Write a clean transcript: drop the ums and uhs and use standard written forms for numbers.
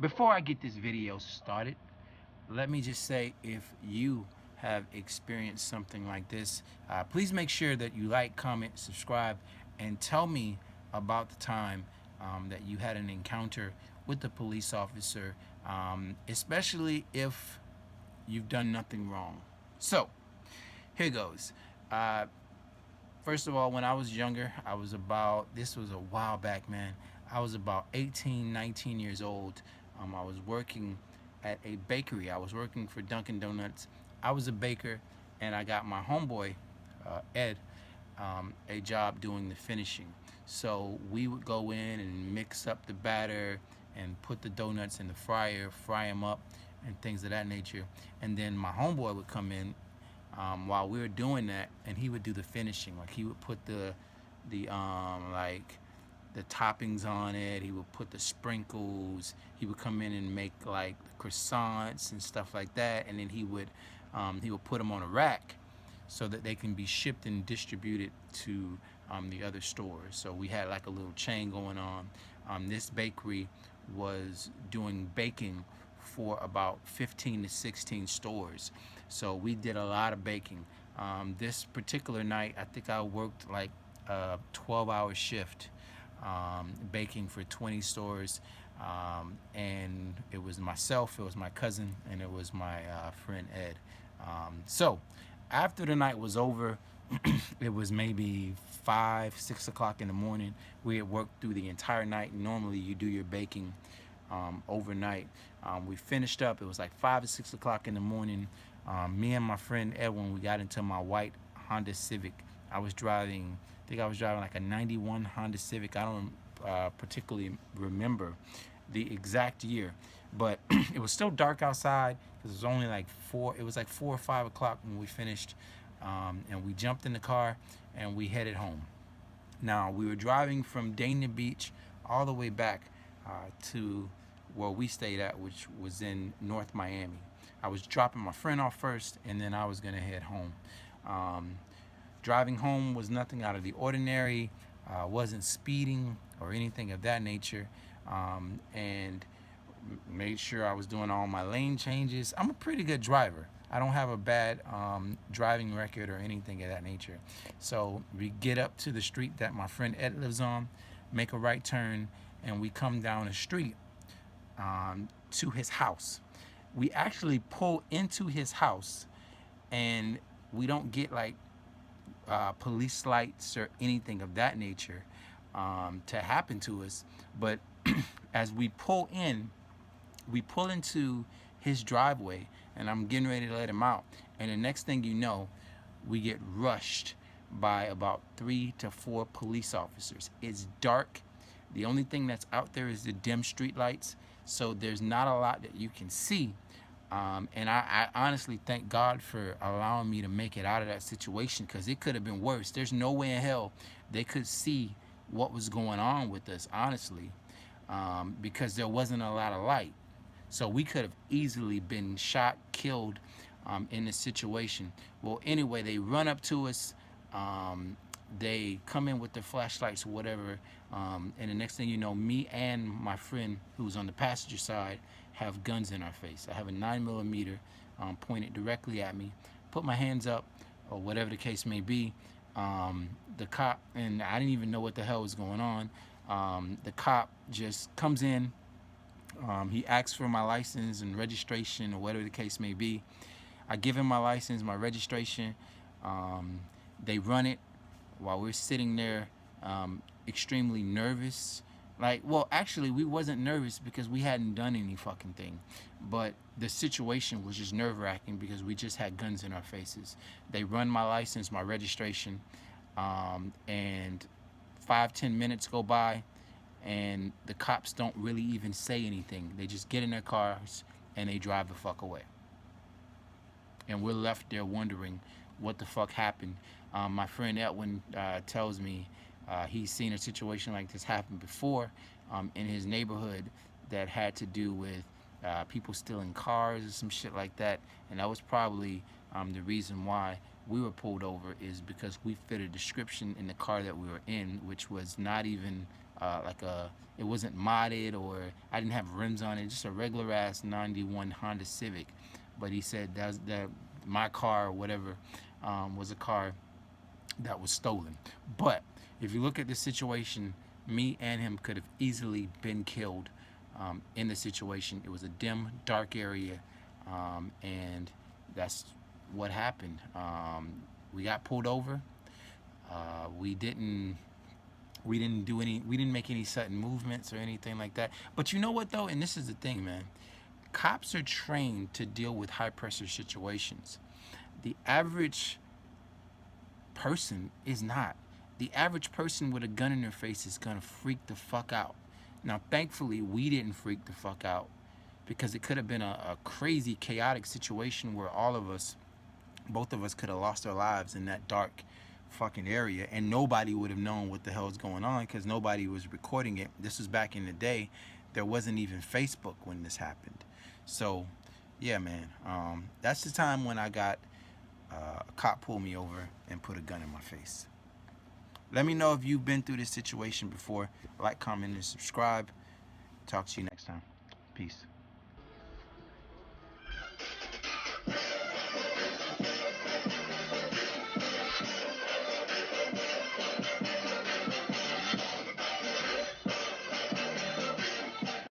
Before I get this video started, let me just say, if you have experienced something like this, please make sure that you like, comment, subscribe, and tell me about the time that you had an encounter with the police officer, especially if you've done nothing wrong. So, here goes. Uh, First of all, when I was younger, this was a while back, man. I was about 18, 19 years old. I was working at a bakery. I was working for Dunkin' Donuts. I was a baker, and I got my homeboy, Ed, a job doing the finishing. So we would go in and mix up the batter and put the donuts in the fryer, fry them up, and things of that nature. And then my homeboy would come in while we were doing that, and he would do the finishing. Like he would put the the toppings on it. He would put the sprinkles. He would come in and make like croissants and stuff like that, and then he would put them on a rack so that they can be shipped and distributed to the other stores. So we had like a little chain going on. This bakery was doing baking for about 15 to 16 stores. So we did a lot of baking. This particular night, I think I worked like a 12-hour shift baking for 20 stores. And it was myself, it was my cousin, and it was my friend Ed. So after the night was over, it was maybe 5, 6 o'clock in the morning. We had worked through the entire night. Normally, you do your baking overnight. We finished up. It was like 5 or 6 o'clock in the morning. Me and my friend Edwin, we got into my white Honda Civic. I think I was driving like a 91 Honda Civic. I don't particularly remember the exact year, but it was still dark outside because it was only like it was like 4 or 5 o'clock when we finished. And we jumped in the car and we headed home. Now, we were driving from Dania Beach all the way back to where we stayed at, which was in North Miami. I was dropping my friend off first, and then I was going to head home. Um, Driving home was nothing out of the ordinary, wasn't speeding or anything of that nature, and made sure I was doing all my lane changes. I'm a pretty good driver. I don't have a bad driving record or anything of that nature. So we get up to the street that my friend Ed lives on, make a right turn, and we come down the street to his house. We actually pull into his house, and we don't get like police lights or anything of that nature to happen to us. But as we pull into his driveway, and I'm getting ready to let him out. And the next thing you know, we get rushed by about 3 to 4 police officers. It's dark. The only thing that's out there is the dim street lights, so there's not a lot that you can see. And I honestly thank God for allowing me to make it out of that situation, because it could have been worse. There's no way in hell they could see what was going on with us, honestly, because there wasn't a lot of light. So we could have easily been shot, killed in this situation. Well, anyway, they run up to us. They come in with their flashlights or whatever. And the next thing you know, me and my friend who was on the passenger side have guns in our face. I have a 9mm pointed directly at me. Put my hands up, or whatever the case may be. The cop, and I didn't even know what the hell was going on. The cop just comes in. He asks for my license and registration, or whatever the case may be. I give him my license, my registration. They run it while we're sitting there, extremely nervous. Like, well, actually, we wasn't nervous because we hadn't done any fucking thing. But the situation was just nerve-wracking because we just had guns in our faces. They run my license, my registration, and 5, 10 minutes go by, and the cops don't really even say anything. They just get in their cars and they drive the fuck away. And we're left there wondering what the fuck happened. My friend Edwin tells me he's seen a situation like this happen before in his neighborhood that had to do with people stealing cars or some shit like that. And that was probably the reason why we were pulled over, is because we fit a description in the car that we were in, which was not even it wasn't modded, or I didn't have rims on it, just a regular ass 91 Honda Civic. But he said that my car or whatever was a car that was stolen. But if you look at the situation, me and him could have easily been killed in the situation. It was a dim, dark area, and that's what happened. We got pulled over. We didn't make any sudden movements or anything like that. But you know what though, and this is the thing, man, cops are trained to deal with high pressure situations. The average person is not. The average person with a gun in their face is gonna freak the fuck out. Now thankfully we didn't freak the fuck out, because it could have been a crazy chaotic situation where both of us could have lost our lives in that dark fucking area, and nobody would have known what the hell is going on, because nobody was recording it. This was back in the day. There wasn't even Facebook when this happened. So yeah, man, that's the time when I got a cop pull me over and put a gun in my face. Let me know if you've been through this situation before. Like, comment, and subscribe. Talk to you next time. Peace.